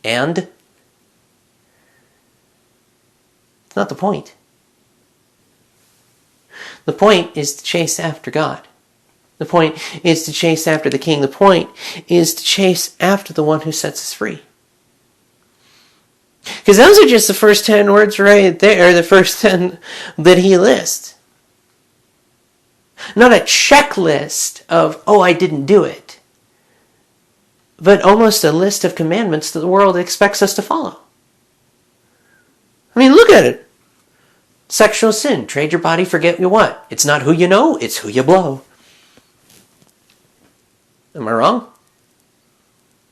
and? It's not the point. The point is to chase after God. The point is to chase after the King. The point is to chase after the one who sets us free. Because those are just the first 10 words right there, the first 10 that he lists. Not a checklist of, oh, I didn't do it, but almost a list of commandments that the world expects us to follow. I mean, look at it. Sexual sin, trade your body for get you what? It's not who you know, it's who you blow. Am I wrong?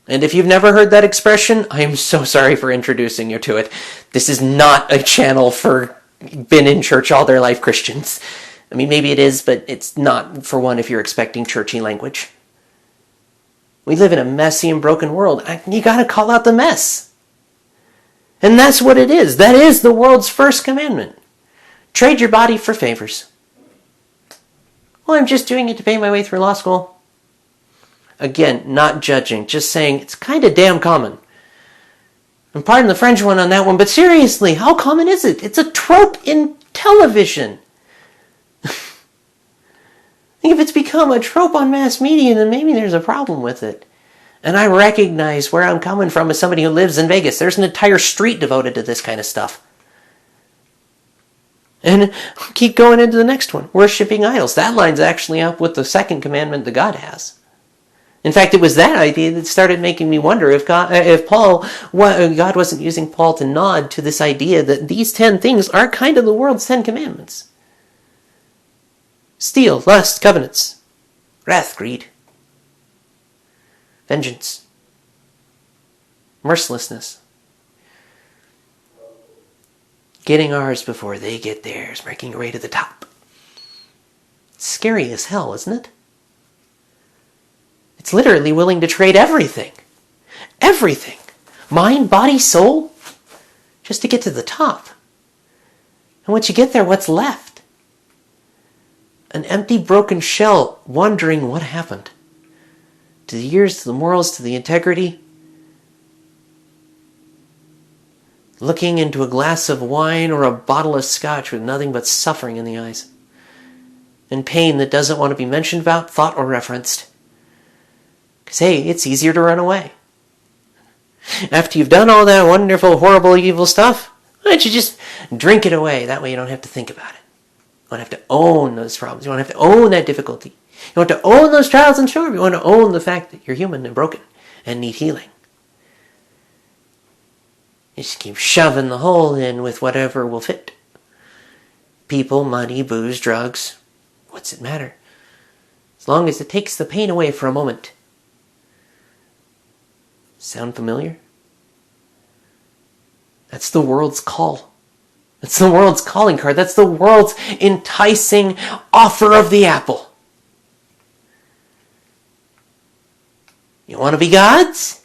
And if you've never heard that expression, I am so sorry for introducing you to it. This is not a channel for been in church all their life Christians. I mean, maybe it is, but it's not for one if you're expecting churchy language. We live in a messy and broken world. You got to call out the mess. And that's what it is. That is the world's first commandment. Trade your body for favors. Well, I'm just doing it to pay my way through law school. Again, not judging, just saying it's kind of damn common. And pardon the French one on that one, but seriously, how common is it? It's a trope in television. If it's become a trope on mass media, then maybe there's a problem with it. And I recognize where I'm coming from as somebody who lives in Vegas. There's an entire street devoted to this kind of stuff. And keep going into the next one. Worshipping idols. That lines actually up with the second commandment that God has. In fact, it was that idea that started making me wonder if God wasn't using Paul to nod to this idea that these 10 things are kind of the world's 10 commandments. Steal, lust, covenants, wrath, greed, vengeance, mercilessness. Getting ours before they get theirs, making your way to the top. It's scary as hell, isn't it? It's literally willing to trade everything. Everything. Mind, body, soul. Just to get to the top. And once you get there, what's left? An empty, broken shell, wondering what happened. To the years, to the morals, to the integrity. Looking into a glass of wine or a bottle of scotch with nothing but suffering in the eyes. And pain that doesn't want to be mentioned about, thought, or referenced. Because, hey, it's easier to run away. After you've done all that wonderful, horrible, evil stuff, why don't you just drink it away? That way you don't have to think about it. You don't have to own those problems. You don't have to own that difficulty. You don't have to own those trials and tribulations. You want to own the fact that you're human and broken and need healing. You just keep shoving the hole in with whatever will fit. People, money, booze, drugs. What's it matter? As long as it takes the pain away for a moment. Sound familiar? That's the world's call. That's the world's calling card. That's the world's enticing offer of the apple. You want to be God's?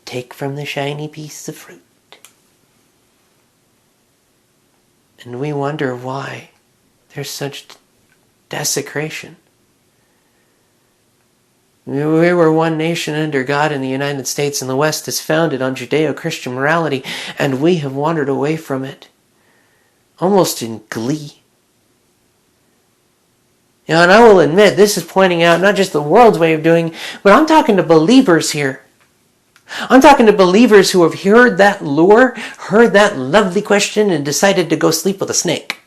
Take from the shiny piece of fruit. And we wonder why there's such desecration. We were one nation under God in the United States, and the West is founded on Judeo-Christian morality, and we have wandered away from it, almost in glee. You know, and I will admit, this is pointing out not just the world's way of doing, but I'm talking to believers here. I'm talking to believers who have heard that lure, heard that lovely question, and decided to go sleep with a snake.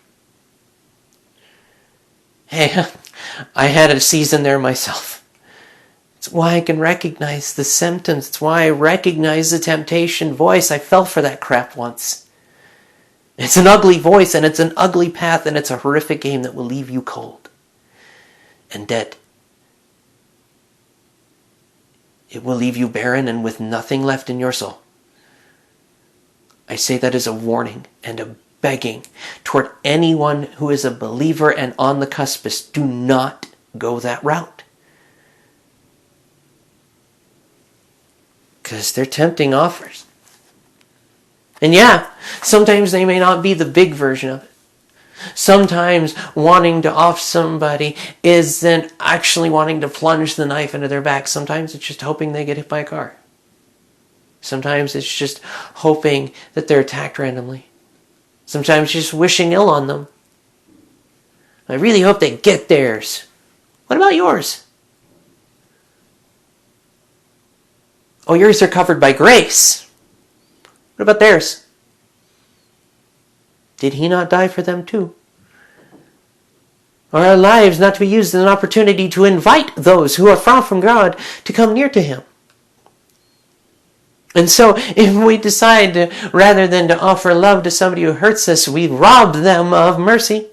Hey, I had a season there myself. It's why I can recognize the symptoms. It's why I recognize the temptation voice. I fell for that crap once. It's an ugly voice, and it's an ugly path, and it's a horrific game that will leave you cold and dead. It will leave you barren and with nothing left in your soul. I say that as a warning and a begging toward anyone who is a believer and on the cuspice. Do not go that route. Because they're tempting offers. And yeah, sometimes they may not be the big version of it. Sometimes wanting to off somebody isn't actually wanting to plunge the knife into their back. Sometimes it's just hoping they get hit by a car. Sometimes it's just hoping that they're attacked randomly. Sometimes just wishing ill on them. I really hope they get theirs. What about yours? Oh, yours are covered by grace. What about theirs? Did he not die for them too? Are our lives not to be used as an opportunity to invite those who are far from God to come near to him? And so if we decide to, rather than to offer love to somebody who hurts us, we rob them of mercy.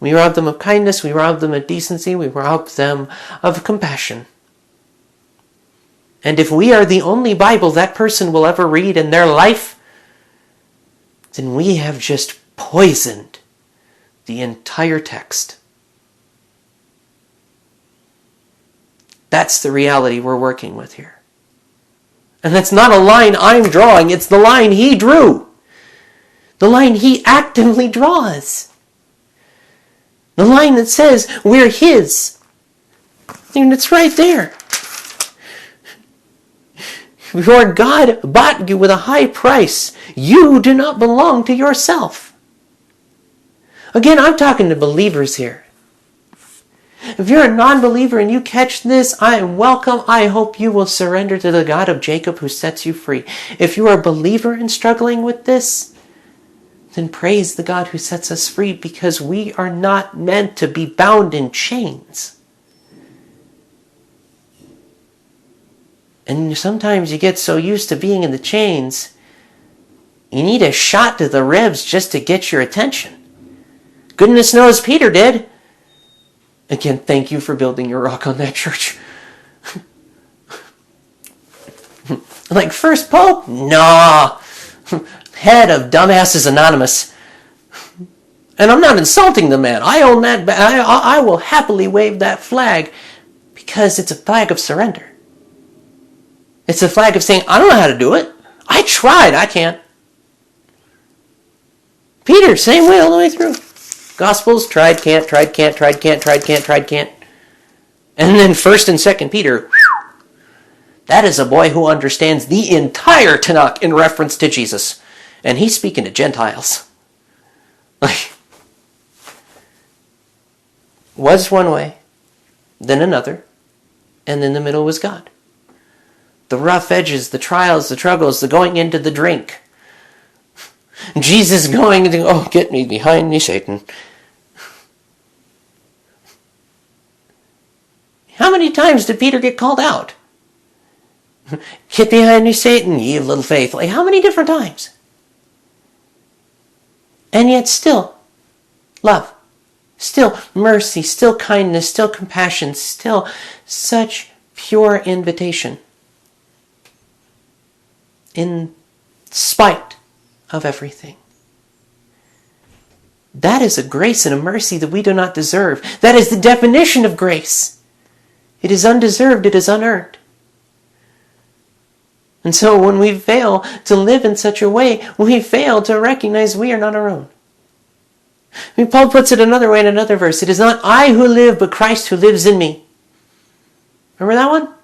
We rob them of kindness, we rob them of decency, we rob them of compassion. And if we are the only Bible that person will ever read in their life, then we have just poisoned the entire text. That's the reality we're working with here. And that's not a line I'm drawing, it's the line he drew. The line he actively draws. The line that says we're his. And it's right there. For God bought you with a high price. You do not belong to yourself. Again, I'm talking to believers here. If you're a non-believer and you catch this, I am welcome. I hope you will surrender to the God of Jacob who sets you free. If you are a believer and struggling with this, then praise the God who sets us free, because we are not meant to be bound in chains. And sometimes you get so used to being in the chains, you need a shot to the ribs just to get your attention. Goodness knows Peter did. Again, thank you for building your rock on that church. Like first Pope? Nah. Head of Dumbasses Anonymous. And I'm not insulting the man. I own that. I will happily wave that flag because it's a flag of surrender. It's a flag of saying, I don't know how to do it. I tried. I can't. Peter, same way all the way through. Gospels, tried, can't, tried, can't, tried, can't, tried, can't, tried, can't. And then 1st and 2nd Peter, that is a boy who understands the entire Tanakh in reference to Jesus. And he's speaking to Gentiles. Like, was one way, then another, and in the middle was God. The rough edges, the trials, the struggles, the going into the drink. Jesus going to, oh, get me behind me, Satan. How many times did Peter get called out? Get behind me, Satan, ye of little faith. Like, how many different times? And yet still, love. Still mercy, still kindness, still compassion, still such pure invitation. In spite of everything. That is a grace and a mercy that we do not deserve. That is the definition of grace. It is undeserved, it is unearned. And so when we fail to live in such a way, we fail to recognize we are not our own. I mean, Paul puts it another way in another verse. It is not I who live, but Christ who lives in me. Remember that one?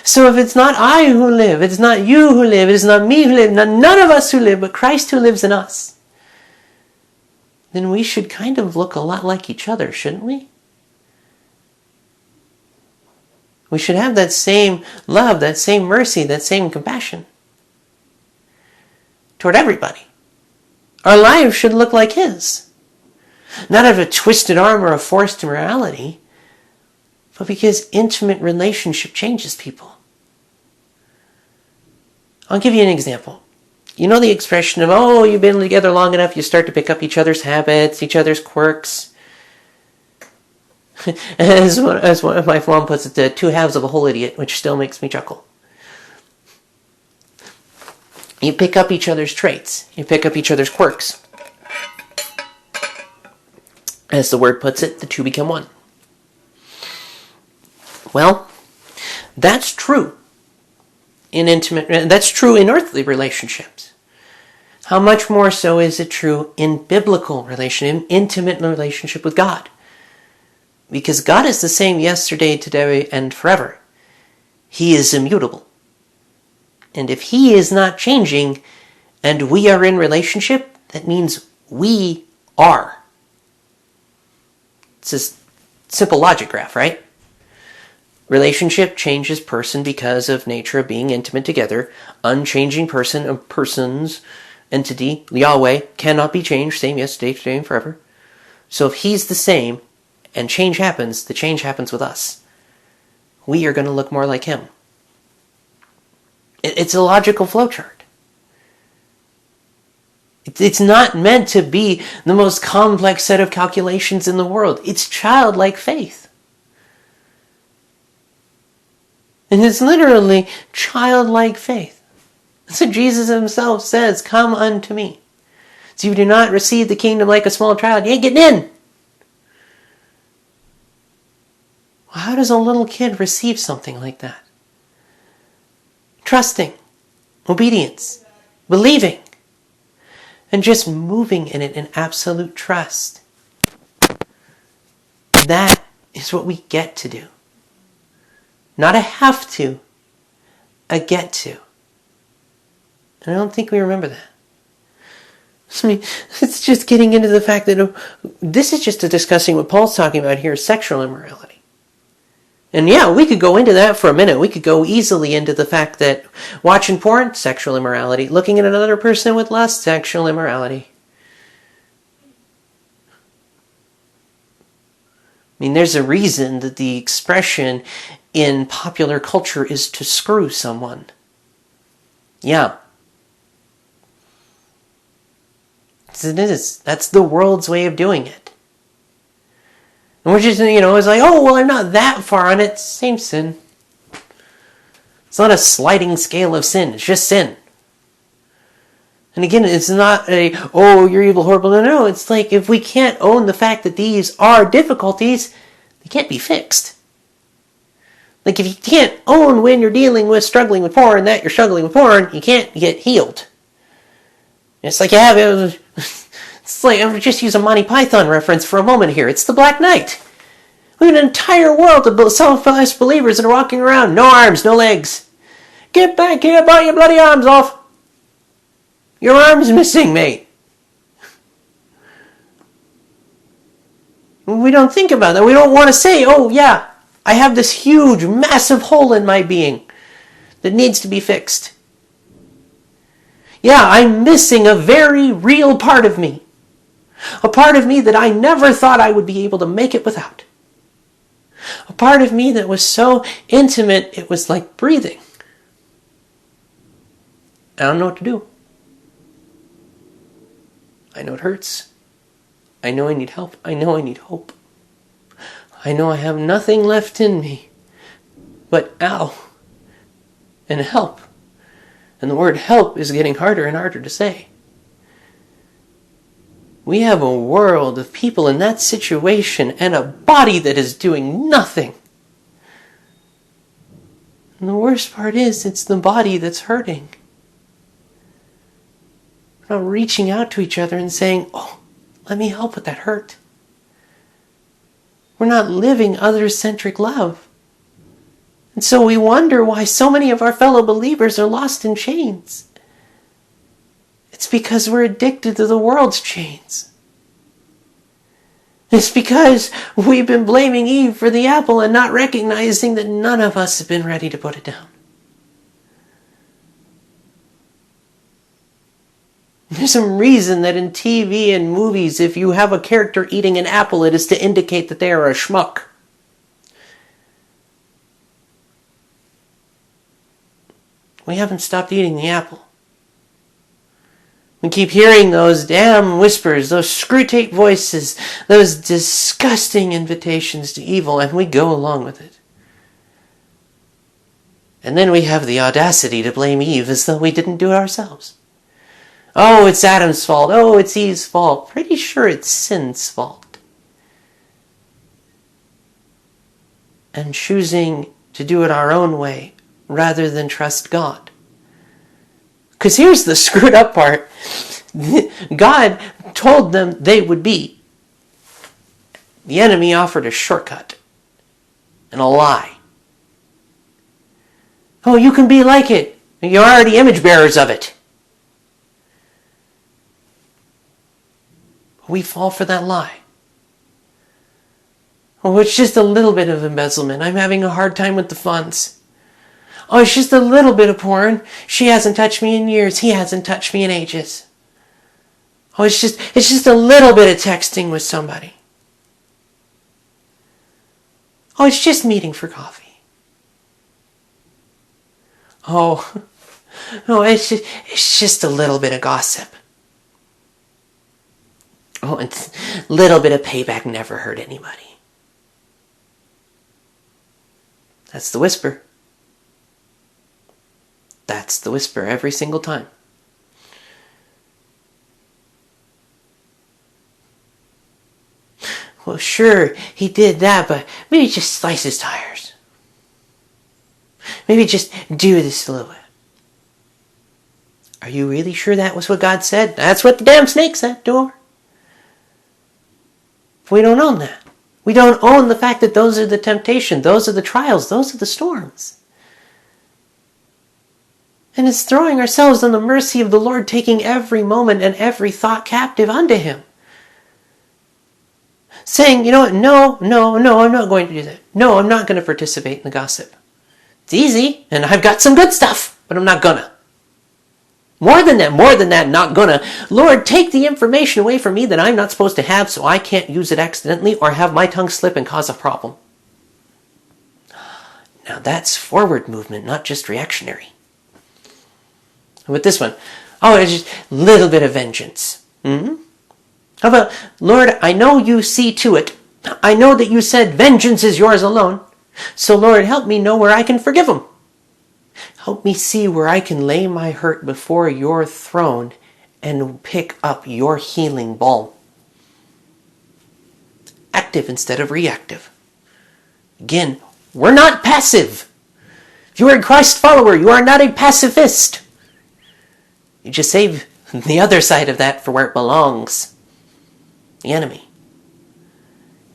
So if it's not I who live, it is not you who live, it is not me who live, none of us who live, but Christ who lives in us, then we should kind of look a lot like each other, shouldn't we? We should have that same love, that same mercy, that same compassion toward everybody. Our lives should look like his. Not out of a twisted arm or a forced morality, but because intimate relationship changes people. I'll give you an example. You know the expression of, oh, you've been together long enough, you start to pick up each other's habits, each other's quirks. As one of my mom puts it, the two halves of a whole idiot, which still makes me chuckle. You pick up each other's traits. You pick up each other's quirks. As the word puts it, the two become one. Well, that's true that's true in earthly relationships. How much more so is it true in biblical in intimate relationship with God? Because God is the same yesterday, today, and forever. He is immutable. And if he is not changing and we are in relationship, that means we are. It's just simple logic graph, right? Relationship changes person because of nature of being intimate together. Unchanging person of persons, entity, Yahweh, cannot be changed. Same yesterday, today, and forever. So if he's the same and change happens, the change happens with us. We are going to look more like him. It's a logical flowchart. It's not meant to be the most complex set of calculations in the world. It's childlike faith. And it's literally childlike faith. So Jesus himself says, "Come unto me." So you do not receive the kingdom like a small child, you ain't getting in. Well, how does a little kid receive something like that? Trusting, obedience, believing, and just moving in it in absolute trust. That is what we get to do. Not a have to, a get to. And I don't think we remember that. I mean, it's just getting into the fact that this is just discussing what Paul's talking about here, sexual immorality. And yeah, we could go into that for a minute. We could go easily into the fact that watching porn, sexual immorality. Looking at another person with lust, sexual immorality. I mean, there's a reason that the expression in popular culture is to screw someone. Yeah. It is. That's the world's way of doing it. And we're just, it's like, oh, well, I'm not that far on it. Same sin. It's not a sliding scale of sin. It's just sin. And again, it's not oh, you're evil, horrible. No, it's like if we can't own the fact that these are difficulties, they can't be fixed. Like if you can't own when you're dealing with struggling with porn, that you're struggling with porn, you can't get healed. It's like it's like, I'm just use a Monty Python reference for a moment here. It's the Black Knight. We have an entire world of self-professed believers that are walking around, no arms, no legs. Get back here, bite your bloody arms off. Your arm's missing, mate. We don't think about that. We don't want to say, oh yeah, I have this huge, massive hole in my being that needs to be fixed. Yeah, I'm missing a very real part of me. A part of me that I never thought I would be able to make it without. A part of me that was so intimate, it was like breathing. I don't know what to do. I know it hurts. I know I need help. I know I need hope. I know I have nothing left in me but ow and help. And the word help is getting harder and harder to say. We have a world of people in that situation and a body that is doing nothing. And the worst part is, it's the body that's hurting. We're not reaching out to each other and saying, oh, let me help with that hurt. We're not living other-centric love. And so we wonder why so many of our fellow believers are lost in chains. It's because we're addicted to the world's chains. It's because we've been blaming Eve for the apple and not recognizing that none of us have been ready to put it down. There's some reason that in TV and movies, if you have a character eating an apple, it is to indicate that they are a schmuck. We haven't stopped eating the apple. We keep hearing those damn whispers, those screw-tape voices, those disgusting invitations to evil, and we go along with it. And then we have the audacity to blame Eve as though we didn't do it ourselves. Oh, it's Adam's fault. Oh, it's Eve's fault. Pretty sure it's sin's fault. And choosing to do it our own way rather than trust God. Because here's the screwed up part. God told them they would be. The enemy offered a shortcut and a lie. Oh, you can be like it. You're already image bearers of it. We fall for that lie. Oh, it's just a little bit of embezzlement. I'm having a hard time with the funds. Oh, it's just a little bit of porn. She hasn't touched me in years. He hasn't touched me in ages. Oh, it's just a little bit of texting with somebody. Oh, it's just meeting for coffee. Oh, it's just a little bit of gossip. Oh, and a little bit of payback never hurt anybody. That's the whisper. That's the whisper every single time. Well, sure, he did that, but maybe just slice his tires. Maybe just do this a little bit. Are you really sure that was what God said? That's what the damn snake said to her. We don't own that. We don't own the fact that those are the temptations, those are the trials, those are the storms. And it's throwing ourselves on the mercy of the Lord, taking every moment and every thought captive unto Him. Saying, you know what, no, I'm not going to do that. No, I'm not going to participate in the gossip. It's easy, and I've got some good stuff, but I'm not gonna. More than that, not gonna. Lord, take the information away from me that I'm not supposed to have so I can't use it accidentally or have my tongue slip and cause a problem. Now that's forward movement, not just reactionary. With this one, oh, it's just a little bit of vengeance. How about, Lord, I know you see to it. I know that you said vengeance is yours alone. So Lord, help me know where I can forgive them. Help me see where I can lay my hurt before your throne and pick up your healing balm. Active instead of reactive. Again, we're not passive. If you are a Christ follower, you are not a pacifist. You just save the other side of that for where it belongs. The enemy.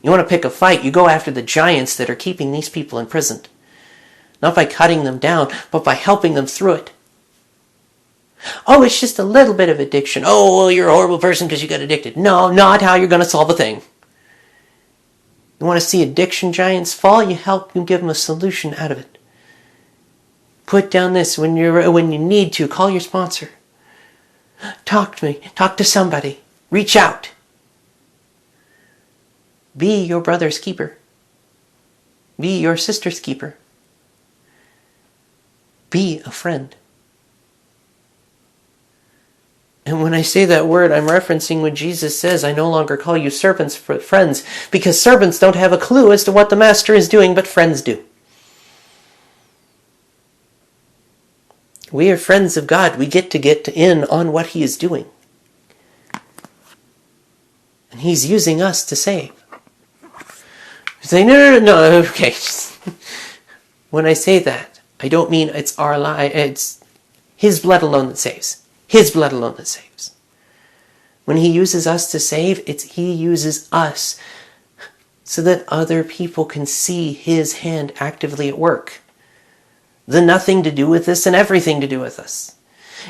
You want to pick a fight, you go after the giants that are keeping these people imprisoned. Not by cutting them down, but by helping them through it. Oh, it's just a little bit of addiction. Oh, well, you're a horrible person because you got addicted. No, not how you're going to solve a thing. You want to see addiction giants fall? You help them, give them a solution out of it. Put down this when you need to. Call your sponsor. Talk to me. Talk to somebody. Reach out. Be your brother's keeper. Be your sister's keeper. Be a friend. And when I say that word, I'm referencing when Jesus says, I no longer call you servants but friends, because servants don't have a clue as to what the master is doing, but friends do. We are friends of God. We get in on what He is doing. And He's using us to save. You say, no, okay. When I say that, I don't mean it's our life. It's His blood alone that saves. His blood alone that saves. When He uses us to save, He uses us so that other people can see His hand actively at work. The nothing to do with this and everything to do with us.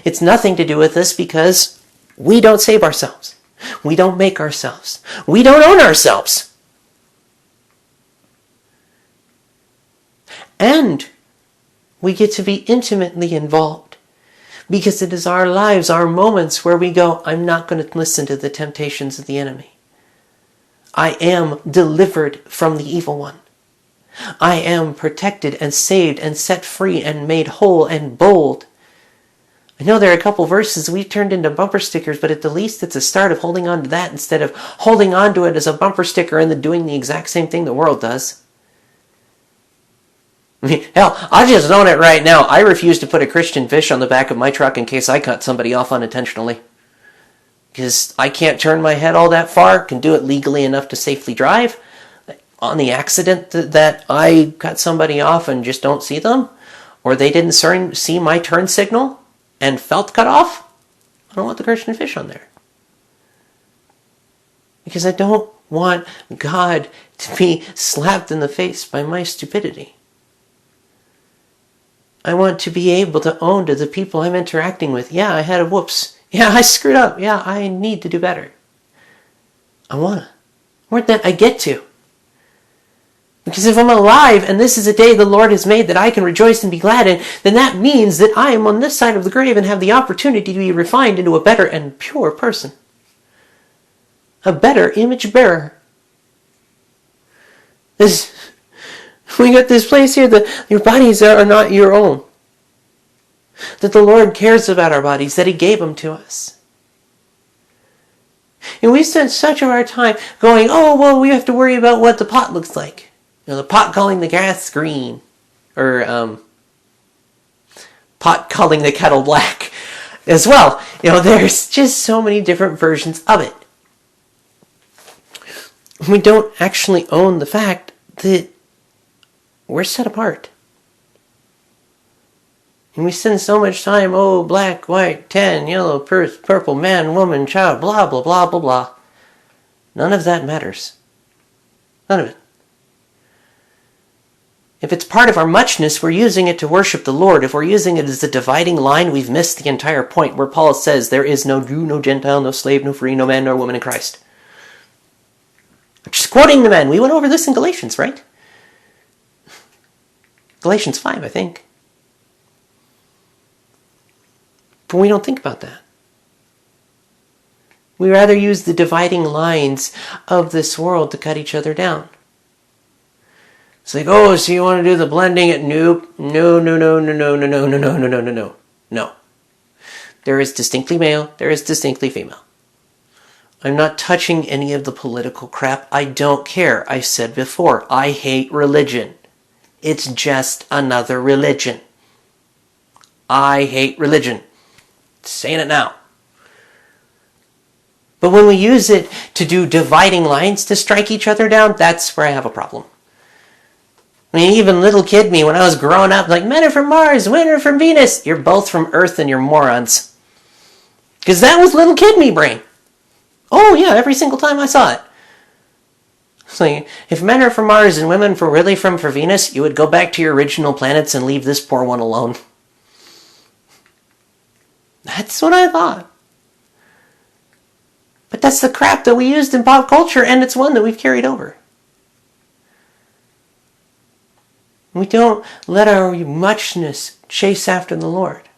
It's nothing to do with us because we don't save ourselves. We don't make ourselves. We don't own ourselves. And we get to be intimately involved because it is our lives, our moments where we go, I'm not going to listen to the temptations of the enemy. I am delivered from the evil one. I am protected and saved and set free and made whole and bold. I know there are a couple verses we've turned into bumper stickers, but at the least it's a start of holding on to that instead of holding on to it as a bumper sticker and then doing the exact same thing the world does. I mean, hell, I'll just own it right now. I refuse to put a Christian fish on the back of my truck in case I cut somebody off unintentionally. Because I can't turn my head all that far, can do it legally enough to safely drive. On the accident that I cut somebody off and just don't see them, or they didn't see my turn signal and felt cut off, I don't want the Christian fish on there. Because I don't want God to be slapped in the face by my stupidity. I want to be able to own to the people I'm interacting with. Yeah, I had a whoops. Yeah, I screwed up. Yeah, I need to do better. I want to. More than that, I get to. Because if I'm alive and this is a day the Lord has made that I can rejoice and be glad in, then that means that I am on this side of the grave and have the opportunity to be refined into a better and pure person. A better image bearer. We got this place here that your bodies are not your own. That the Lord cares about our bodies, that He gave them to us. And we spend such of our time going, oh, well, we have to worry about what the pot looks like. The pot calling the grass green. Or pot calling the kettle black as well. There's just so many different versions of it. We don't actually own the fact that we're set apart. And we spend so much time, black, white, tan, yellow, purple, man, woman, child, blah, blah, blah, blah, blah. None of that matters. None of it. If it's part of our muchness, we're using it to worship the Lord. If we're using it as a dividing line, we've missed the entire point where Paul says there is no Jew, no Gentile, no slave, no free, no man, nor woman in Christ. I'm just quoting the men. We went over this in Galatians, right? Galatians 5, I think. But we don't think about that. We rather use the dividing lines of this world to cut each other down. It's like, so you want to do the blending it? Nope. No. No. There is distinctly male. There is distinctly female. I'm not touching any of the political crap. I don't care. I said before, I hate religion. It's just another religion. I hate religion. Saying it now. But when we use it to do dividing lines to strike each other down, that's where I have a problem. I mean, even little kid me, when I was growing up, like, men are from Mars, women are from Venus. You're both from Earth and you're morons. Because that was little kid me brain. Oh, yeah, every single time I saw it. It's like, if men are from Mars and women are really from Venus, you would go back to your original planets and leave this poor one alone. That's what I thought. But that's the crap that we used in pop culture, and it's one that we've carried over. We don't let our muchness chase after the Lord.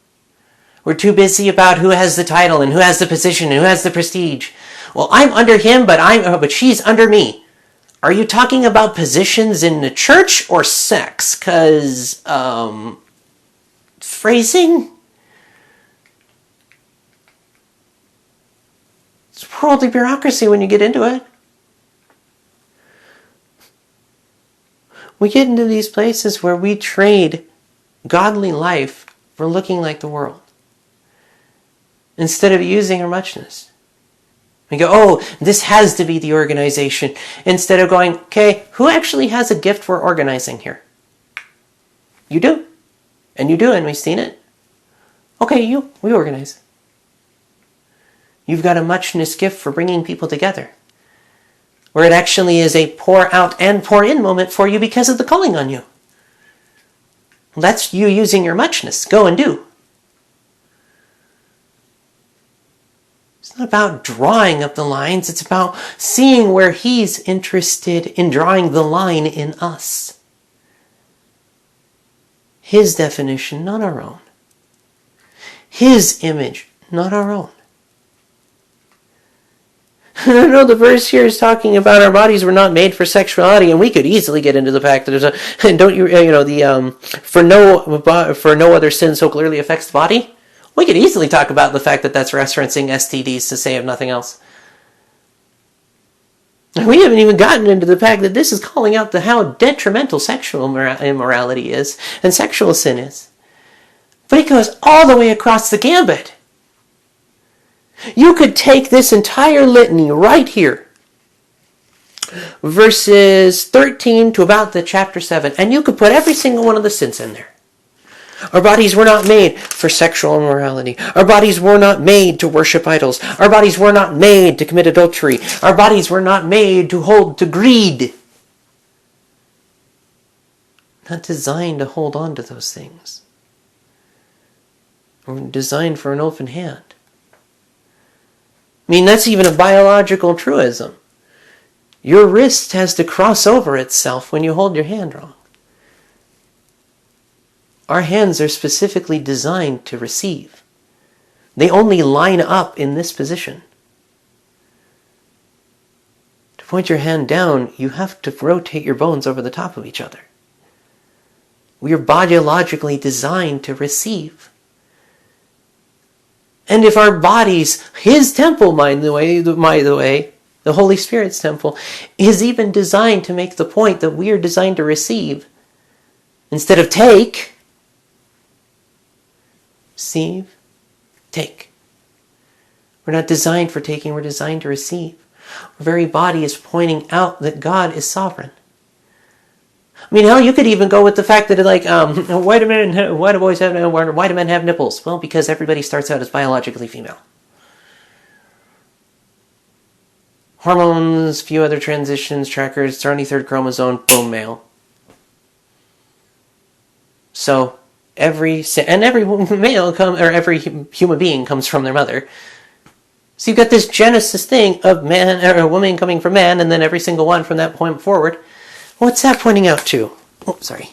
We're too busy about who has the title and who has the position and who has the prestige. Well, I'm under him, but she's under me. Are you talking about positions in the church or sex? Because, phrasing? It's worldly bureaucracy when you get into it. We get into these places where we trade godly life for looking like the world. Instead of using our muchness. We go, this has to be the organization. Instead of going, okay, who actually has a gift for organizing here? You do. And you do, and we've seen it. Okay, we organize. You've got a muchness gift for bringing people together. Where it actually is a pour out and pour in moment for you because of the calling on you. That's you using your muchness. Go and do. It's not about drawing up the lines. It's about seeing where He's interested in drawing the line in us. His definition, not our own. His image, not our own. I know the verse here is talking about our bodies were not made for sexuality, and we could easily get into the fact that there's for no other sin so clearly affects the body. We could easily talk about the fact that that's referencing STDs to say of nothing else. We haven't even gotten into the fact that this is calling out how detrimental sexual immorality is and sexual sin is. But it goes all the way across the gambit. You could take this entire litany right here, verses 13 to about the chapter 7, and you could put every single one of the sins in there. Our bodies were not made for sexual immorality. Our bodies were not made to worship idols. Our bodies were not made to commit adultery. Our bodies were not made to hold to greed. Not designed to hold on to those things. We're designed for an open hand. I mean, that's even a biological truism. Your wrist has to cross over itself when you hold your hand wrong. Our hands are specifically designed to receive. They only line up in this position. To point your hand down, you have to rotate your bones over the top of each other. We are biologically designed to receive. And if our bodies, His temple, by the way, the Holy Spirit's temple, is even designed to make the point that we are designed to receive instead of take. Receive, take. We're not designed for taking, we're designed to receive. Our very body is pointing out that God is sovereign. I mean, hell, you could even go with the fact that, why do men have nipples? Well, because everybody starts out as biologically female. Hormones, few other transitions, trackers, 23rd chromosome, boom, male. So, every male every human being comes from their mother. So you've got this Genesis thing of man or a woman coming from man, and then every single one from that point forward. What's that pointing out to? Oh, sorry.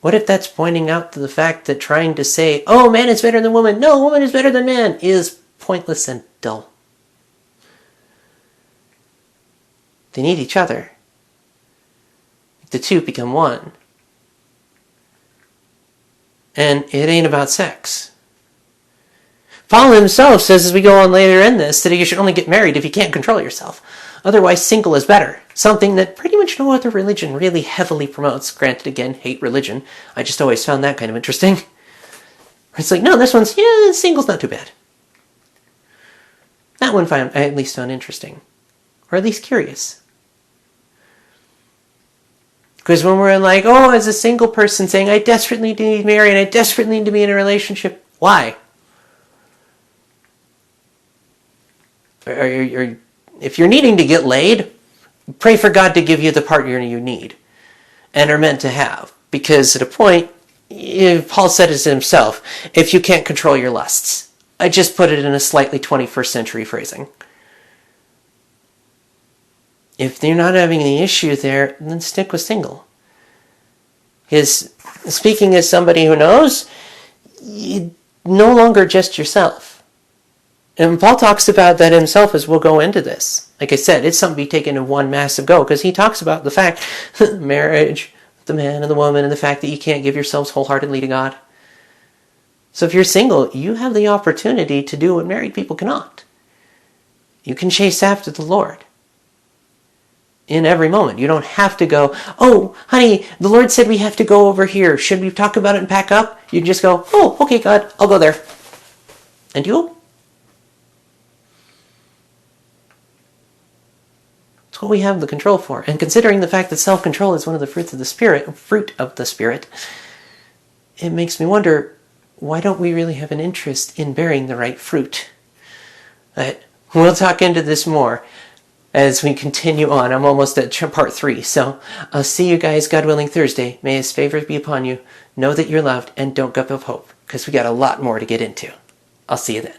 What if that's pointing out to the fact that trying to say, oh, man is better than woman, no, woman is better than man, is pointless and dull? They need each other. The two become one. And it ain't about sex. Paul himself says as we go on later in this that you should only get married if you can't control yourself. Otherwise, single is better. Something that pretty much no other religion really heavily promotes. Granted, again, hate religion. I just always found that kind of interesting. It's like, no, this one's, single's not too bad. That one I at least found interesting. Or at least curious. Because when we're like, oh, as a single person saying, I desperately need to be married, I desperately need to be in a relationship. Why? If you're needing to get laid, pray for God to give you the partner you need and are meant to have. Because at a point, Paul said it himself, if you can't control your lusts. I just put it in a slightly 21st century phrasing. If you're not having any issue there, then stick with single. Speaking as somebody who knows, you no longer just yourself. And Paul talks about that himself as we'll go into this. Like I said, it's something to be taken in one massive go, because he talks about the fact, marriage, the man and the woman, and the fact that you can't give yourselves wholeheartedly to God. So if you're single, you have the opportunity to do what married people cannot. You can chase after the Lord in every moment. You don't have to go, oh, honey, the Lord said we have to go over here. Should we talk about it and pack up? You just go, oh, okay, God, I'll go there. And you? It's what we have the control for. And considering the fact that self-control is one of the fruit of the Spirit, it makes me wonder, why don't we really have an interest in bearing the right fruit? But we'll talk into this more as we continue on. I'm almost at part 3. So I'll see you guys, God willing, Thursday. May His favor be upon you. Know that you're loved and don't give up hope, because we got a lot more to get into. I'll see you then.